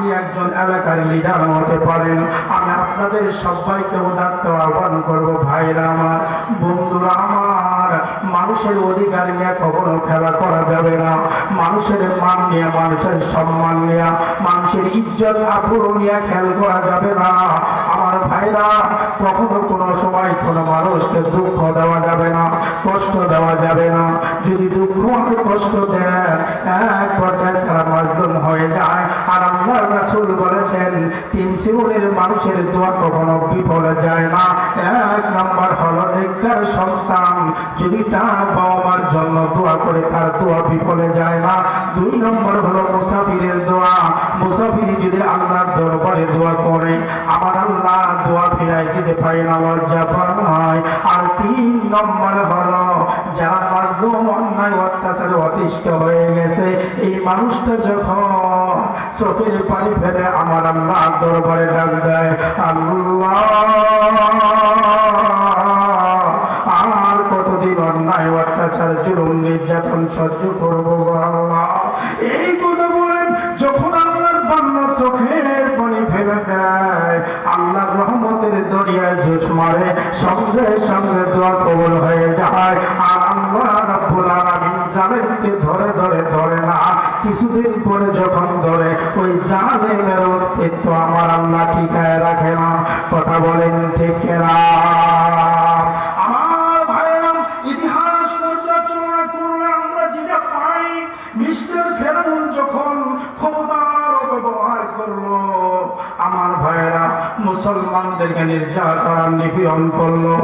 আপনি একজন এলাকার লিডার হতে পারেন। আমি আপনাদের সবাইকে উদাত্ত আহ্বান করব, ভাইরা আমার, বন্ধুরা আমার, মানুষের অধিকার নিয়ে কখনো খেলা করা যাবে না। মানুষের মান নিয়ে, মানুষের সম্মান নিয়ে, মানুষের ইজ্জত আবরু নিয়ে খেল করা যাবে না। আমার ভাইরা, কখনো কোনো সময় কোনো মানুষকে দুঃখ দেওয়া যাবে না, কষ্ট দেওয়া যাবে না। যদি দুঃখ আর কষ্ট দেন, এক পর্যায়ে তারা মাজলুম হয়ে যায়। আর আল্লাহর রাসূল বলেছেন, 3 শ্রেণীর মানুষের দোয়া কখনো বিফল যায় না। এক নম্বর হলো নেককার সন্তান, যদি তার বাবা মার জন্য দোয়া করে তার দোয়া বিফলে যায় না। 2 নম্বর হলো মুসাফিরের দোয়া, মুসাফির যদি আল্লাহর দরবারে দোয়া করে, আমার আল্লাহ দোয়া ফিরাই দিতে পারে না, লজ্জা পায়। আর 3 নম্বর হলো যারা মাজলুম, অন্যায় অত্যাচারে অতিষ্ঠ হয়ে গেছে, এই মানুষটা যখন চোখের পানি ফেলে আমার আল্লাহ দরবারে ডাক দেয়, আল্লাহ আর কতদিন অন্যায় অত্যাচার জুলুম নির্যাতন সহ্য করবো আল্লাহ। এই কথা বলেন যখন আল্লাহর বান্দা চোখের পানি ফেলে দেয়, আল্লাহর রহমতের দরিয়ায় জোশ মারে, সঙ্গে সঙ্গে দোয়া কবুল হয়ে যায়। আর আল্লাহ রাব্বুল আলামিন জালেমকে ধরে ধরে না, কিছুদিন পরে যখন ধরে, ওই জালেমের অস্তিত্ব আমার আল্লাহ ঠিকায় রাখে না। কথা বলেন ঠিক না? আমার ভাইরা, ইতিহাস পর্যালোচনা করলে আমরা যেটা পাই, মিস্টার ফেরাউন যখন ক্ষমতার অপব্যবহার করলো, আমার ভাইরা মুসলমানদেরকে নির্যাতন নিপীড়ন করলো।